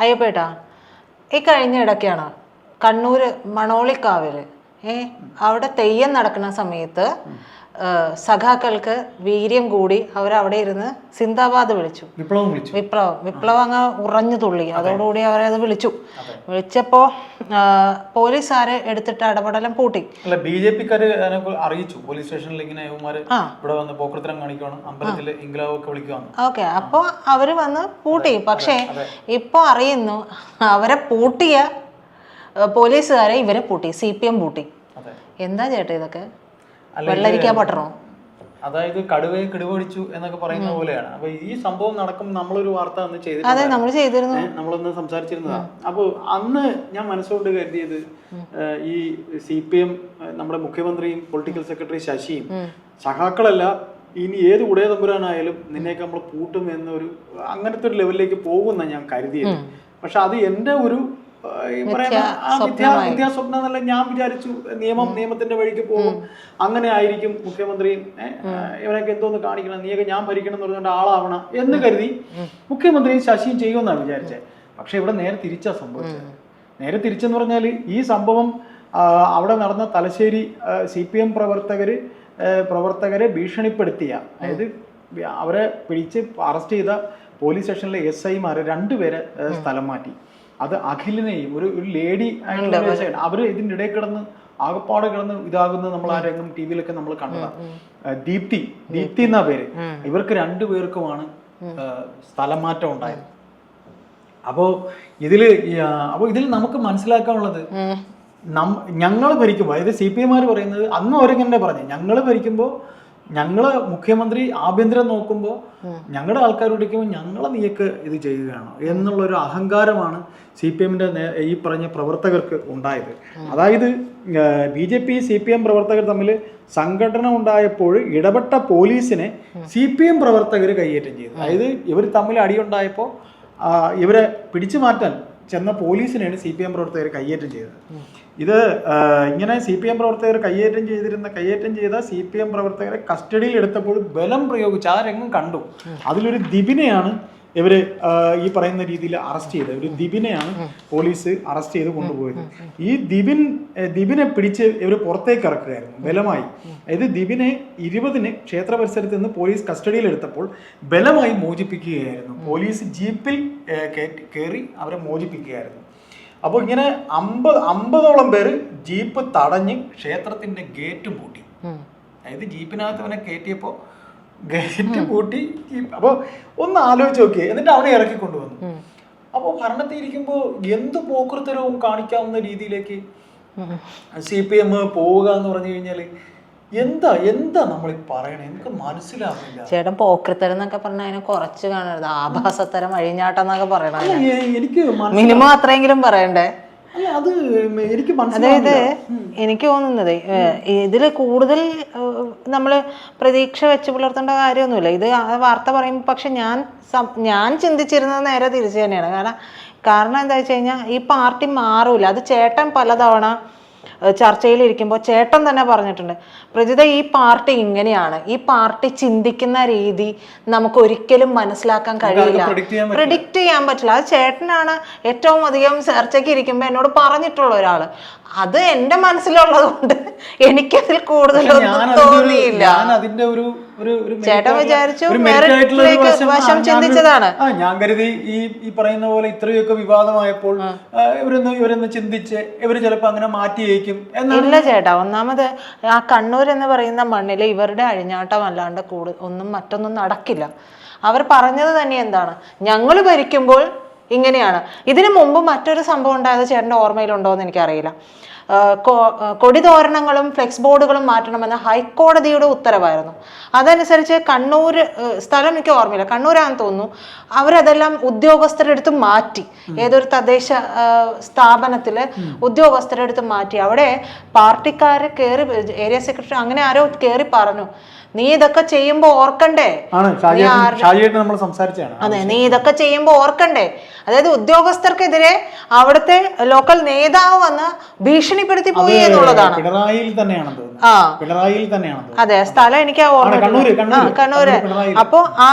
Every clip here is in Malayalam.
അയ്യപ്പേട്ടാ, ഈ കഴിഞ്ഞ ഇടയ്ക്കാണ് കണ്ണൂർ മണോളിക്കാവിൽ അവിടെ തെയ്യം നടക്കുന്ന സമയത്ത് സഖാക്കൾക്ക് വീര്യം കൂടി അവരവിടെ ഇരുന്ന് സിന്ദാബാദ് വിളിച്ചു. വിപ്ലവം അങ്ങ് ഉറഞ്ഞു തുള്ളി. അതോടുകൂടി അവരത് വിളിച്ചപ്പോ പോലീസുകാര് എടുത്തിട്ട് ഇടപെടലും പൂട്ടി. BJP-ക്കാര് അറിയിച്ചു പോലീസ് സ്റ്റേഷനിൽ ഇങ്ങനെ ഇവിടെ വന്ന് പോക്കൃത്തരം കാണിക്കണം, അമ്പലത്തിൽ ഇംഗ്ലാവൊക്കെ വിളിക്കുകയാണ്. ഓക്കെ, അപ്പൊ അവര് വന്ന് പൂട്ടി. പക്ഷെ ഇപ്പൊ അറിയുന്നു അവരെ പൂട്ടിയ പോലീസുകാരെ ഇവരെ പൂട്ടി, CPM പൂട്ടി. എന്താ ചേട്ടാ ഇതൊക്കെ? വെള്ളരിക്കാ പട്ടണോ? അതായത് കടുവയെ കിടുവടിച്ചു എന്നൊക്കെ പറയുന്ന പോലെയാണ്. അപ്പൊ ഈ സംഭവം നടക്കും നമ്മളൊരു വാർത്ത അന്ന് ചെയ്തിരുന്നു, നമ്മളൊന്ന് സംസാരിച്ചിരുന്നതാണ്. അപ്പോൾ അന്ന് ഞാൻ മനസ്സുകൊണ്ട് കരുതിയത് ഈ CPM നമ്മുടെ മുഖ്യമന്ത്രിയും പൊളിറ്റിക്കൽ സെക്രട്ടറി ശശിയും സഖാക്കളല്ല, ഇനി ഏത് ഉടയ തമ്പുരാനായാലും നിന്നെയൊക്കെ നമ്മൾ പൂട്ടും എന്നൊരു അങ്ങനത്തെ ഒരു ലെവലിലേക്ക് പോകുന്ന ഞാൻ കരുതിയത്. പക്ഷെ അത് എന്റെ ഒരു വിദ്യാസ്വപ്നം എന്നല്ല, ഞാൻ വിചാരിച്ചു നിയമത്തിന്റെ വഴിക്ക് പോകും, അങ്ങനെ ആയിരിക്കും മുഖ്യമന്ത്രിയും ഇവനൊക്കെ എന്തോന്ന് കാണിക്കണം, നീയൊക്കെ ഞാൻ ഭരിക്കണം എന്ന് പറഞ്ഞുകൊണ്ട് ആളാവണം എന്ന് കരുതി മുഖ്യമന്ത്രിയും ശശിയും ചെയ്യുമെന്നാണ് വിചാരിച്ചത്. പക്ഷെ ഇവിടെ നേരെ തിരിച്ചാ സംഭവിച്ചത്. നേരെ തിരിച്ചെന്ന് പറഞ്ഞാൽ ഈ സംഭവം അവിടെ നടന്ന തലശ്ശേരി CPM പ്രവർത്തകരെ ഭീഷണിപ്പെടുത്തിയ, അതായത് അവരെ പിടിച്ച് അറസ്റ്റ് ചെയ്ത പോലീസ് സ്റ്റേഷനിലെ SI-മാര് 2 പേരെ സ്ഥലം മാറ്റി. അത് അഖിലിനെയും ഒരു ലേഡി ആയിട്ടുള്ള അവര് ഇതിൻ്റെ ഇടയിൽ കിടന്ന് ആകപ്പാടെ കിടന്ന് ഇതാകുന്നത് നമ്മൾ ആ രംഗം TV-യിലൊക്കെ നമ്മൾ കണ്ടതാണ്. ദീപ്തി എന്നാ പേര്. ഇവർക്ക് 2 പേർക്കുമാണ് സ്ഥലം മാറ്റം ഉണ്ടായത്. അപ്പോ ഇതിൽ നമുക്ക് മനസ്സിലാക്കാനുള്ളത്, ഞങ്ങൾ ഭരിക്കുമ്പോൾ, അതായത് CPM-മാര് പറയുന്നത് അന്നും അവരെങ്ങനെ പറഞ്ഞു, ഞങ്ങൾ ഭരിക്കുമ്പോൾ ഞങ്ങള് മുഖ്യമന്ത്രി ആഭ്യന്തരം നോക്കുമ്പോൾ ഞങ്ങളുടെ ആൾക്കാരോട് ഇരിക്കുമ്പോൾ ഞങ്ങളെ നീയൊക്കെ ഇത് ചെയ്യുകയാണോ എന്നുള്ളൊരു അഹങ്കാരമാണ് CPM-ന്റെ ഈ പറഞ്ഞ പ്രവർത്തകർക്ക് ഉണ്ടായത്. അതായത് BJP CPM പ്രവർത്തകർ തമ്മിൽ സംഘടന ഉണ്ടായപ്പോൾ ഇടപെട്ട പോലീസിനെ CPM പ്രവർത്തകർ കൈയേറ്റം ചെയ്തു. അതായത് ഇവർ തമ്മിൽ അടിയുണ്ടായപ്പോൾ ഇവരെ പിടിച്ചു മാറ്റാൻ ചെന്ന പോലീസിനെയാണ് CPM പ്രവർത്തകർ കൈയേറ്റം ചെയ്തത്. ഇത് ഇങ്ങനെ CPM പ്രവർത്തകർ കൈയേറ്റം ചെയ്ത CPM പ്രവർത്തകരെ കസ്റ്റഡിയിൽ എടുത്തപ്പോൾ ബലം പ്രയോഗിച്ച് ആ രംഗം കണ്ടു. അതിലൊരു ദിബിനെയാണ് ഇവര് ഈ പറയുന്ന രീതിയിൽ അറസ്റ്റ് ചെയ്തത്. ഒരു ദിബിനെയാണ് പോലീസ് അറസ്റ്റ് ചെയ്ത് കൊണ്ടുപോയത്. ഈ ദിബിനെ പിടിച്ച് ഇവർ പുറത്തേക്ക് ഇറക്കുകയായിരുന്നു ബലമായി. അതായത് ദിബിനെ 20-ന് ക്ഷേത്ര പരിസരത്ത് നിന്ന് പോലീസ് കസ്റ്റഡിയിൽ എടുത്തപ്പോൾ ബലമായി മോചിപ്പിക്കുകയായിരുന്നു. പോലീസ് ജീപ്പിൽ കയറി അവരെ മോചിപ്പിക്കുകയായിരുന്നു. അപ്പോൾ ഇങ്ങനെ 50ഓളം പേര് ജീപ്പ് തടഞ്ഞ് ക്ഷേത്രത്തിന്റെ ഗേറ്റ് പൂട്ടി. അതായത് ജീപ്പിനകത്ത് അവനെ കയറ്റിയപ്പോൾ ഗേറ്റ് പൂട്ടി. അപ്പോൾ ഒന്ന് ആലോചിച്ച് നോക്കിയേ. എന്നിട്ട് അവനെ ഇറക്കി കൊണ്ടുവന്നു. അപ്പോൾ ഭരണത്തിൽ ഇരിക്കുമ്പോൾ എന്ത് പോക്കൃത്തരവും കാണിക്കാവുന്ന രീതിയിലേക്ക് CPM പോവുക എന്ന് പറഞ്ഞു കഴിഞ്ഞാൽ എന്താ നമ്മൾ പറയണേ? എനിക്ക് മനസ്സിലാവില്ല. ചേട്ടൻ പോക്കൃത്തരം എന്നൊക്കെ പറഞ്ഞാൽ അതിനെ കുറച്ച് കാണരുത്, ആഭാസത്തരം, അഴിഞ്ഞാട്ടം എന്നൊക്കെ പറയണ. എനിക്ക് മിനിമം അത്രയെങ്കിലും പറയണ്ടേ? അത് എനിക്ക് അതായത് എനിക്ക് തോന്നുന്നത് ഇതിൽ കൂടുതൽ നമ്മൾ പ്രതീക്ഷ വെച്ച് പുലർത്തേണ്ട കാര്യമൊന്നുമില്ല. ഇത് വാർത്ത പറയുമ്പോൾ പക്ഷെ ഞാൻ ചിന്തിച്ചിരുന്നത് നേരെ തിരിച്ചു തന്നെയാണ്. കാരണം എന്താ വെച്ച് കഴിഞ്ഞാൽ ഈ പാർട്ടി മാറൂല. അത് ചേട്ടൻ പലതവണ ചർച്ചയിലിരിക്കുമ്പോൾ ചേട്ടൻ തന്നെ പറഞ്ഞിട്ടുണ്ട്, പ്രജിത ഈ പാർട്ടി ഇങ്ങനെയാണ്, ഈ പാർട്ടി ചിന്തിക്കുന്ന രീതി നമുക്ക് ഒരിക്കലും മനസ്സിലാക്കാൻ കഴിയില്ല, പ്രിഡിക്റ്റ് ചെയ്യാൻ പറ്റില്ല. അത് ചേട്ടനാണ് ഏറ്റവും അധികം ചർച്ചയ്ക്ക് ഇരിക്കുമ്പോൾ എന്നോട് പറഞ്ഞിട്ടുള്ള ഒരാള്. അത് എന്റെ മനസ്സിലുള്ളത് കൊണ്ട് എനിക്കതിൽ കൂടുതലൊന്നും തോന്നിയില്ല. ചേട്ടൻ വിചാരിച്ചു വശം ചിന്തിച്ചതാണ്. ഞാൻ കരുതി ഈ പറയുന്ന പോലെ ഇത്രയൊക്കെ വിവാദമായപ്പോൾ ഇവരൊന്ന് ചിന്തിച്ച് ഇവര് ചിലപ്പോ അങ്ങനെ മാറ്റിയേക്കും. ഇല്ല ചേട്ടാ, ഒന്നാമത് ആ കണ്ണൂർ എന്ന് പറയുന്ന മണ്ണില് ഇവരുടെ അഴിഞ്ഞാട്ടം അല്ലാണ്ട് മറ്റൊന്നും നടക്കില്ല. അവർ പറഞ്ഞത് തന്നെ എന്താണ്, ഞങ്ങൾ ഭരിക്കുമ്പോൾ ഇങ്ങനെയാണ്. ഇതിനു മുമ്പ് മറ്റൊരു സംഭവം ഉണ്ടായത് ചേട്ടൻ്റെ ഓർമ്മയിലുണ്ടോ എന്ന് എനിക്കറിയില്ല. കൊടിതോരണങ്ങളും ഫ്ലെക്സ് ബോർഡുകളും മാറ്റണമെന്ന ഹൈക്കോടതിയുടെ ഉത്തരവായിരുന്നു. അതനുസരിച്ച് കണ്ണൂർ, സ്ഥലം എനിക്ക് ഓർമ്മയില്ല, കണ്ണൂരാണെന്ന് തോന്നുന്നു, അവരതെല്ലാം ഉദ്യോഗസ്ഥരെടുത്ത് മാറ്റി. ഏതൊരു തദ്ദേശ സ്ഥാപനത്തില് ഉദ്യോഗസ്ഥരെടുത്ത് മാറ്റി. അവിടെ പാർട്ടിക്കാര് കയറി, ഏരിയ സെക്രട്ടറി അങ്ങനെ ആരോ കയറി പറഞ്ഞു, നീ ഇതൊക്കെ ചെയ്യുമ്പോ ഓർക്കണ്ടേ? ഷാജിയേട്ടൻ നമ്മൾ സംസാരിച്ചാണ്. അതെ, നീ ഇതൊക്കെ ചെയ്യുമ്പോ ഓർക്കണ്ടേ? അതായത് ഉദ്യോഗസ്ഥർക്കെതിരെ അവിടുത്തെ ലോക്കൽ നേതാവ് വന്ന് ഭീഷണിപ്പെടുത്തി പോയി എന്നുള്ളതാണ്. പിണറായിയിൽ തന്നെയാണ്. അതെ, സ്ഥലം എനിക്ക് കണ്ണൂര്. അപ്പൊ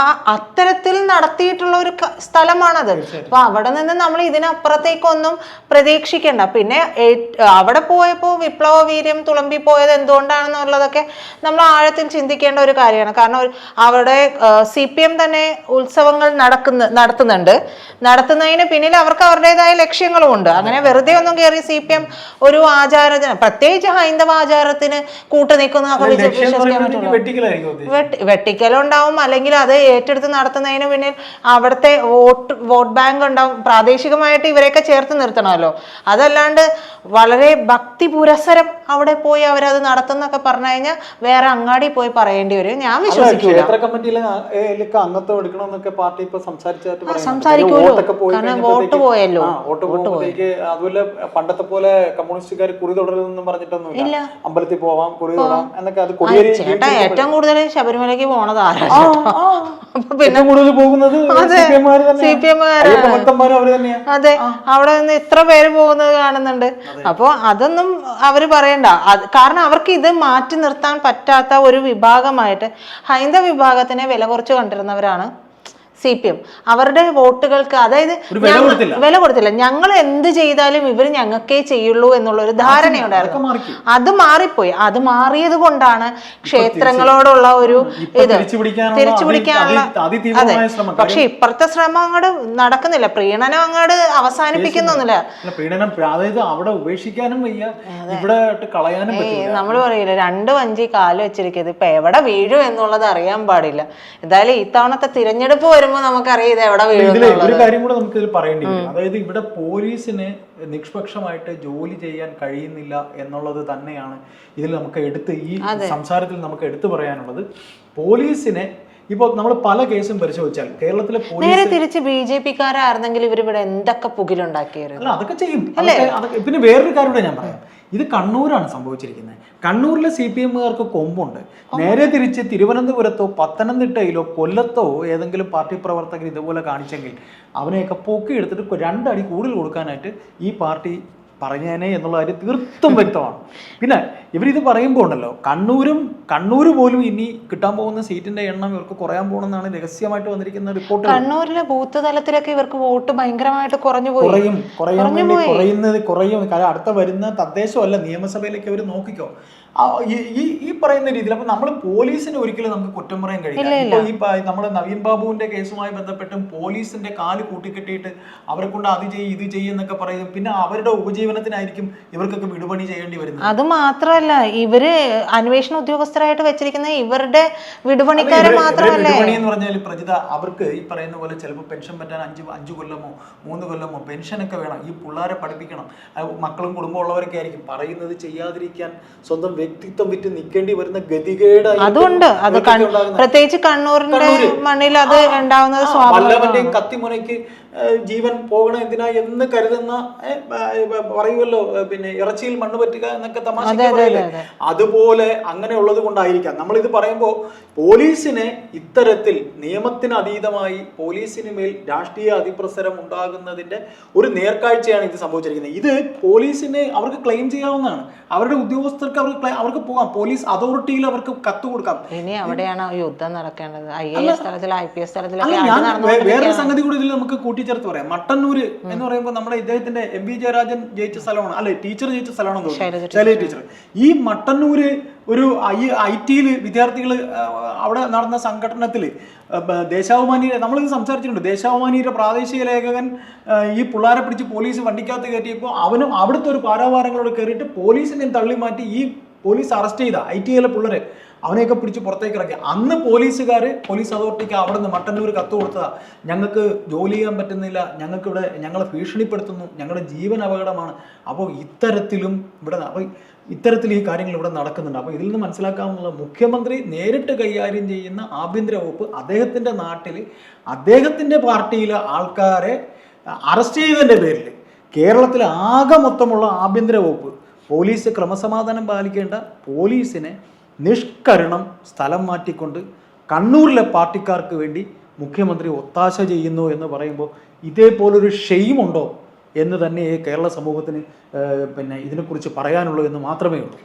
അത്തരത്തിൽ നടത്തിയിട്ടുള്ള ഒരു സ്ഥലമാണത്. അപ്പൊ അവിടെ നിന്ന് നമ്മൾ ഇതിനപ്പുറത്തേക്കൊന്നും പ്രതീക്ഷിക്കണ്ട. പിന്നെ അവിടെ പോയപ്പോ വിപ്ലവ വീര്യം തുളുമ്പി പോയത് എന്തുകൊണ്ടാണെന്നുള്ളതൊക്കെ നമ്മൾ ആഴത്തിൽ ചിന്തിക്കേണ്ട ഒരു കാര്യമാണ്. കാരണം അവിടെ CPM തന്നെ ഉത്സവങ്ങൾ നടത്തുന്നതിന് പിന്നിൽ അവർക്ക് അവരുടേതായ ലക്ഷ്യങ്ങളും ഉണ്ട്. അങ്ങനെ വെറുതെ ഒന്നും കയറി CPM ഒരു ആചാരത്തിന്, പ്രത്യേകിച്ച് ഹൈന്ദവ ആചാരത്തിന് കൂട്ടുനിൽക്കുന്ന വെട്ടിക്കലുണ്ടാവും, അല്ലെങ്കിൽ അത് ഏറ്റെടുത്ത് നടത്തുന്നതിന് പിന്നിൽ അവിടുത്തെ വോട്ട് ബാങ്ക് ഉണ്ടാവും. പ്രാദേശികമായിട്ട് ഇവരെയൊക്കെ ചേർത്ത് നിർത്തണമല്ലോ. അതല്ലാണ്ട് വളരെ ഭക്തി പുരസരം അവിടെ പോയി അവരത് നടത്തുന്നൊക്കെ പറഞ്ഞു കഴിഞ്ഞാൽ വേറെ അങ്ങാടി പോയി പറയേണ്ടി വരും. ഞാൻ വിശ്വസിക്കൂല. സംസാരിക്കൂലോ, കാരണം വോട്ട് പോയല്ലോ. അതുപോലെ പണ്ടത്തെ പോലെ കമ്മ്യൂണിസ്റ്റുകാർ കുറി തുടരുതെന്നും പറഞ്ഞിട്ടൊന്നും ഇല്ല. അമ്പലത്തിൽ പോവാം, കുറി തൊടാം എന്നൊക്കെ. അത് ചേട്ടാ ഏറ്റവും കൂടുതൽ ശബരിമലയ്ക്ക് പോണത് ആരാ? പിന്നെ കൂടുതൽ പോകുന്നത് CPM. അതെ, അവിടെ നിന്ന് ഇത്ര പേര് പോകുന്നത് കാണുന്നുണ്ട്. അപ്പൊ അതൊന്നും അവര് പറയണ്ട. കാരണം അവർക്ക് ഇത് മാറ്റി നിർത്താൻ പറ്റാത്ത ഒരു വിഭാഗമായിട്ട് ഹൈന്ദവ വിഭാഗത്തിനെ വില കുറച്ച് കണ്ടിരുന്നവരാണ് CPM. അവരുടെ വോട്ടുകൾക്ക്, അതായത് വില കൊടുത്തില്ല. ഞങ്ങൾ എന്ത് ചെയ്താലും ഇവർ ഞങ്ങൾക്കേ ചെയ്യുള്ളൂ എന്നുള്ള ഒരു ധാരണയുണ്ടായിരുന്നു. അത് മാറിപ്പോയി. അത് മാറിയത് കൊണ്ടാണ് ക്ഷേത്രങ്ങളോടുള്ള ഒരു ഇത് തിരിച്ചു പിടിക്കാനുള്ള. അതെ, പക്ഷെ ഇപ്പുറത്തെ ശ്രമം അങ്ങോട്ട് നടക്കുന്നില്ല. പ്രീണനം അങ്ങോട്ട് അവസാനിപ്പിക്കുന്നൊന്നുമില്ല. അവിടെ ഉപേക്ഷിക്കാനും വയ്യ, ഇവിടെ കളയാനും പറ്റില്ല. നമ്മൾ പറയില്ല 2 വഞ്ചി കാല് വെച്ചിരിക്കുന്നത്, ഇപ്പൊ എവിടെ വീഴും എന്നുള്ളത് അറിയാൻ പാടില്ല. എന്തായാലും ഇത്തവണത്തെ തിരഞ്ഞെടുപ്പ് വരുമ്പോൾ നമുക്കറിയാം ഇത് എവിടെ വീഴും. ഒരു കാര്യം കൂടെ നമുക്ക് ഇതിൽ പറയേണ്ടി വരും. അതായത് ഇവിടെ പോലീസിന് നിഷ്പക്ഷമായിട്ട് ജോലി ചെയ്യാൻ കഴിയുന്നില്ല എന്നുള്ളത് തന്നെയാണ് ഇതിൽ നമുക്ക് ഈ സംസാരത്തിൽ നമുക്ക് എടുത്തു പറയാനുള്ളത്. പോലീസിനെ ഇപ്പൊ നമ്മൾ പല കേസും പരിശോധിച്ചാൽ കേരളത്തിലെ നേരെ തിരിച്ച് BJP-ക്കാരായിരുന്നെങ്കിൽ ഇവരിവിടെ എന്തൊക്കെ പുകിലുണ്ടാക്കിയായിരുന്നു. അല്ല, അതൊക്കെ ചെയ്യും. പിന്നെ വേറൊരു കാര്യം കൂടെ ഞാൻ പറയാം. ഇത് കണ്ണൂരാണ് സംഭവിച്ചിരിക്കുന്നത്. കണ്ണൂരിലെ CPM-കാർക്ക് കൊമ്പുണ്ട്. നേരെ തിരിച്ച് തിരുവനന്തപുരത്തോ പത്തനംതിട്ടയിലോ കൊല്ലത്തോ ഏതെങ്കിലും പാർട്ടി പ്രവർത്തകർ ഇതുപോലെ കാണിച്ചെങ്കിൽ അവനെയൊക്കെ പൊക്കിയെടുത്തിട്ട് 2 അടി കൂടുതൽ കൊടുക്കാനായിട്ട് ഈ പാർട്ടി പറഞ്ഞേനെ എന്നുള്ള കാര്യം തീർത്തും വ്യക്തമാണ്. പിന്നെ ഇവരിത് പറയുമ്പോൾ ഉണ്ടല്ലോ, കണ്ണൂർ പോലും ഇനി കിട്ടാൻ പോകുന്ന സീറ്റിന്റെ എണ്ണം ഇവർക്ക് കുറയാൻ പോകണമെന്നാണ് രഹസ്യമായിട്ട് വന്നിരിക്കുന്ന റിപ്പോർട്ട്. കണ്ണൂരിലെ ബൂത്ത് തലത്തിലൊക്കെ ഇവർക്ക് വോട്ട് ഭയങ്കരമായിട്ട് കുറയും. കാരണം അടുത്ത വരുന്ന തദ്ദേശമല്ല, നിയമസഭയിലേക്ക് അവർ നോക്കിക്കോ ഈ പറയുന്ന രീതിയിൽ. അപ്പൊ നമ്മൾ പോലീസിനെ ഒരിക്കലും നമുക്ക് കുറ്റം പറയാൻ കഴിയില്ല. ഇപ്പൊ ഈ നമ്മൾ നവീൻ ബാബുവിന്റെ കേസുമായി ബന്ധപ്പെട്ടും പോലീസിന്റെ കാല് കൂട്ടിക്കെട്ടിയിട്ട് അവരെ കൊണ്ട് അത് ചെയ്യും ഇത് ചെയ്യും എന്നൊക്കെ പറയും. പിന്നെ അവരുടെ ഉപജീവനത്തിനായിരിക്കും ഇവർക്കൊക്കെ വിടുപണി ചെയ്യേണ്ടി വരുന്നത്. അത് മാത്രമല്ല, ഇവര് അന്വേഷണ ഉദ്യോഗസ്ഥരായിട്ട് വെച്ചിരിക്കുന്ന ഇവരുടെ വിടുപണിക്കാരെ മാത്രമല്ലേ. വിടുപണി എന്ന് പറഞ്ഞാൽ പ്രജിത, അവർക്ക് ഈ പറയുന്ന പോലെ ചിലപ്പോൾ പെൻഷൻ പറ്റാൻ 5 കൊല്ലമോ 3 കൊല്ലമോ പെൻഷനൊക്കെ വേണം. ഈ പിള്ളേരെ പഠിപ്പിക്കണം. മക്കളും കുടുംബമുള്ളവരൊക്കെ ആയിരിക്കും പറയുന്നത് ചെയ്യാതിരിക്കാൻ സ്വന്തം വ്യക്തിത്വം വിറ്റ് നിൽക്കേണ്ടി വരുന്ന ഗതികേടായി. അതുകൊണ്ട് അത് പ്രത്യേകിച്ച് കണ്ണൂരിന്റെ മണ്ണിൽ അത് ഉണ്ടാവുന്നത് വല്ലവന്റെയും കത്തിമുനയ്ക്ക് ജീവൻ പോകണം എന്തിനാ എന്ന് കരുതുന്ന പറയുമല്ലോ, പിന്നെ ഇറച്ചിയിൽ മണ്ണ് പറ്റുക എന്നൊക്കെ തമാശ പറയില്ലേ, അതുപോലെ അങ്ങനെ ഉള്ളത് കൊണ്ടായിരിക്കാം നമ്മളിത് പറയുമ്പോൾ പോലീസിനെ ഇത്തരത്തിൽ നിയമത്തിന് അതീതമായി പോലീസിന് മേൽ രാഷ്ട്രീയ അതിപ്രസരം ഉണ്ടാകുന്നതിന്റെ ഒരു നേർക്കാഴ്ചയാണ് ഇത് സംഭവിച്ചിരിക്കുന്നത്. ഇത് പോലീസിന് അവർക്ക് ക്ലെയിം ചെയ്യാവുന്നതാണ്. അവരുടെ ഉദ്യോഗസ്ഥർക്ക് അവർക്ക് പോകാം. പോലീസ് അതോറിറ്റിയിൽ അവർക്ക് കത്ത് കൊടുക്കാം. ഇനി അവിടെയാണ് യുദ്ധം നടക്കേണ്ടത്. IAS തലത്തിൽ IPS തലത്തിലൊക്കെ. വേറൊരു സംഗതി കൂടി ഇതിൽ നമുക്ക് കൂട്ടിച്ചേർത്ത് പറയാം. മട്ടന്നൂര് എന്ന് പറയുമ്പോൾ നമ്മുടെ ഇദ്ദേഹത്തിന്റെ MV ജയരാജൻ ജയിച്ച സ്ഥലമാണ്, അല്ലെ ടീച്ചർ ജയിച്ച സ്ഥലമാണെന്ന് തോന്നുന്നു, ശൈലജ ടീച്ചർ. ഈ മട്ടന്നൂര് ഒരു IT-യിൽ വിദ്യാർത്ഥികൾ അവിടെ നടന്ന സംഘടനത്തിൽ ദേശാഭിമാനിയുടെ നമ്മളിത് സംസാരിച്ചിട്ടുണ്ട്. ദേശാഭിമാനിയുടെ പ്രാദേശിക ലേഖകൻ ഈ പിള്ളേരെ പിടിച്ച് പോലീസ് വണ്ടിക്കകത്ത് കയറ്റിയപ്പോൾ അവനും അവിടുത്തെ ഒരു പാരാവാരങ്ങളോട് കയറിയിട്ട് പോലീസിനെ തള്ളി മാറ്റി ഈ പോലീസ് അറസ്റ്റ് ചെയ്ത IT-യിലെ പിള്ളേരെ അവനെയൊക്കെ പിടിച്ച് പുറത്തേക്ക് ഇറക്കി. അന്ന് പോലീസ് അതോറിറ്റിക്ക് അവിടെ നിന്ന് മട്ടന്നൂർ കത്ത് കൊടുത്തതാ, ഞങ്ങൾക്ക് ജോലി ചെയ്യാൻ പറ്റുന്നില്ല, ഞങ്ങളെ ഭീഷണിപ്പെടുത്തുന്നു, ഞങ്ങളുടെ ജീവൻ അപകടമാണ്. അപ്പോൾ ഇത്തരത്തിൽ ഈ കാര്യങ്ങൾ ഇവിടെ നടക്കുന്നുണ്ട്. അപ്പോൾ ഇതിൽ നിന്ന് മനസ്സിലാക്കാവുന്ന മുഖ്യമന്ത്രി നേരിട്ട് കൈകാര്യം ചെയ്യുന്ന ആഭ്യന്തര വകുപ്പ് അദ്ദേഹത്തിന്റെ നാട്ടിൽ അദ്ദേഹത്തിന്റെ പാർട്ടിയിലെ ആൾക്കാരെ അറസ്റ്റ് ചെയ്തതിന്റെ പേരിൽ കേരളത്തിൽ ആകെ മൊത്തമുള്ള ആഭ്യന്തര വകുപ്പ് പോലീസ് ക്രമസമാധാനം പാലിക്കേണ്ട പോലീസിനെ നിഷ്കരണം സ്ഥലം മാറ്റിക്കൊണ്ട് കണ്ണൂരിലെ പാർട്ടിക്കാർക്ക് വേണ്ടി മുഖ്യമന്ത്രി ഒത്താശ ചെയ്യുന്നു എന്ന് പറയുമ്പോൾ ഇതേപോലൊരു ഷെയിമുണ്ടോ എന്ന് തന്നെ കേരള സമൂഹത്തിന് പിന്നെ ഇതിനെക്കുറിച്ച് പറയാനുള്ളൂ എന്ന് മാത്രമേ ഉള്ളൂ.